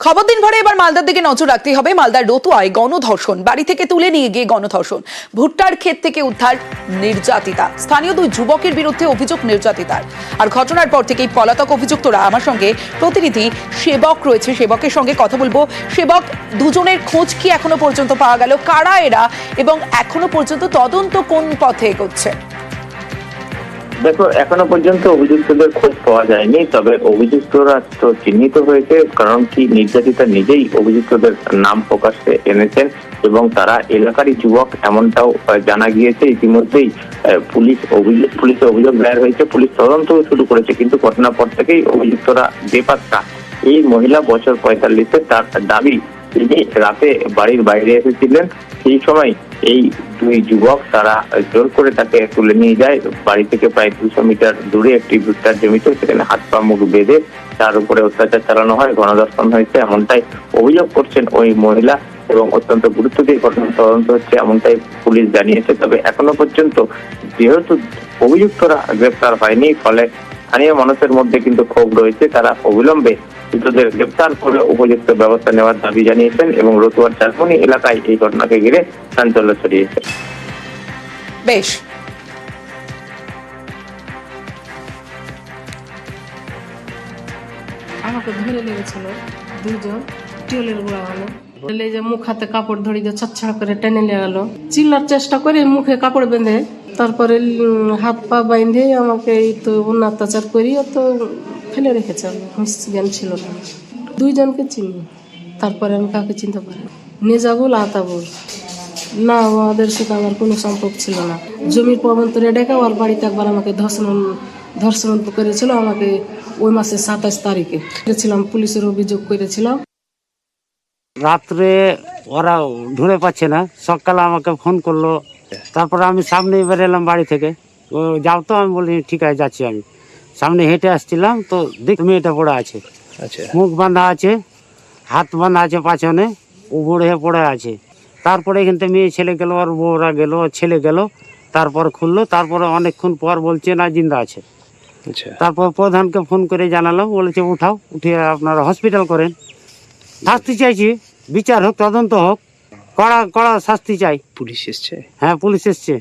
খবর দিন ভরে এবার মালদার দিকে নজর রাখতে হবে। মালদার রতুয়ায় গণধর্ষণ, বাড়ি থেকে তুলে নিয়ে গিয়ে গণধর্ষণ, ভুট্টার ক্ষেত থেকে উদ্ধার নির্যাতিতা। স্থানীয় দুই যুবকের বিরুদ্ধে অভিযোগ নির্যাতিতার। আর ঘটনার পর থেকেই পলাতক অভিযুক্তরা। আমার সঙ্গে প্রতিনিধি সেবক রয়েছে, সেবকের সঙ্গে কথা বলবো। সেবক, দুজনের খোঁজ কি এখনো পর্যন্ত পাওয়া গেল? কারা এরা এবং এখনো পর্যন্ত তদন্ত কোন পথে এগোচ্ছে? দেখো, এখনো পর্যন্ত অভিযুক্তদের খোঁজ পাওয়া যায়নি, তবে অভিযুক্তরা তো চিহ্নিত হয়েছে। কারণ কি, নির্যাতিতা নিজেই অভিযুক্তদের নাম প্রকাশ্যে এনেছেন এবং তারা এলাকারই যুবক এমনটাও জানা গিয়েছে। ইতিমধ্যেই পুলিশে অভিযোগ দায়ের হয়েছে, পুলিশ তদন্ত শুরু করেছে, কিন্তু ঘটনার পর থেকেই অভিযুক্তরা বেপাত্তা। এই মহিলা বছর 45, তার দাবি তিনি রাতে বাড়ির বাইরে এসেছিলেন। সেই সময় এই দুই যুবক তারা জোর করে তাকে তুলে নিয়ে যায় বাড়ি থেকে প্রায় 200 মিটার দূরে একটি ভুট্টার জমিতে। সেখানে হাত পা মুখ বেঁধে তার উপরে অত্যাচার চালানো হয়, গণধর্ষণ হয়েছে, এমনটাই অভিযোগ করছেন ওই মহিলা এবং অত্যন্ত গুরুত্ব দিয়ে ঘটনার তদন্ত হচ্ছে, এমনটাই পুলিশ জানিয়েছে। তবে এখনো পর্যন্ত যেহেতু অভিযুক্তরা গ্রেপ্তার হয়নি, ফলে স্থানীয় মানুষের মধ্যে কিন্তু ক্ষোভ রয়েছে। তারা অবিলম্বে ধৃতদের গ্রেপ্তার করে উপযুক্ত ব্যবস্থা নেওয়ার দাবি জানিয়েছেন এবং রতুয়ার চারমনি এলাকায় এই ঘটনাকে ঘিরে চাঞ্চল্য ছড়িয়েছে। বেশ, আমাকে ধরে লেগেছিল দুজন, টিউলের গোড়া ভালো বলে যে মুখ হাতে কাপড় ধরে দিয়ে ছটছড় করে টেনে নিয়ে গেল। চিল্লার চেষ্টা করে মুখে কাপড় বেঁধে, তারপরে হাত পা বাইন্ধে আমাকে এই তো অত্যাচার করি তো ফেলে রেখেছে। হুঁশ জ্ঞান ছিল না। দুইজনকে চিনি, তারপরে আমি কাউকে চিনতে পারি। নেজাবুল আতাবুল না, ওদের সাথে আমার কোনো সম্পর্ক ছিল না। জমির প্রবন্তরে ডেকে ওর বাড়িতে একবার আমাকে ধর্ষণ করেছিল। আমাকে ওই মাসের 27 তারিখে গেছিলাম, পুলিশের অভিযোগ করেছিলাম। রাত্রে ওরা ঢুঁড়ে পাচ্ছে না, সকালে আমাকে ফোন করলো। তারপরে আমি সামনে বের এলাম বাড়ি থেকে। ও যাও তো, আমি বলি ঠিক আছে যাচ্ছি। আমি সামনে হেঁটে আসছিলাম তো দেখ মেয়েটা পড়ে আছে, মুখ বাঁধা আছে, হাত বাঁধা আছে পাছনে, উপরে পড়ে আছে। তারপরে এখান থেকে মেয়ে ছেলে গেল, আর বউরা গেল, ছেলে গেল, তারপর খুললো। তারপরে অনেকক্ষণ পর বলছে না জিন্দা আছে। তারপর প্রধানকে ফোন করে জানালাম, বলেছে উঠাও, উঠিয়ে আপনারা হসপিটাল করেন। শাস্তি চাইছি, বিচার হোক, তদন্ত হোক, কড়া কড়া শাস্তি চাই। পুলিশ এসছে? হ্যাঁ, পুলিশ এসছে।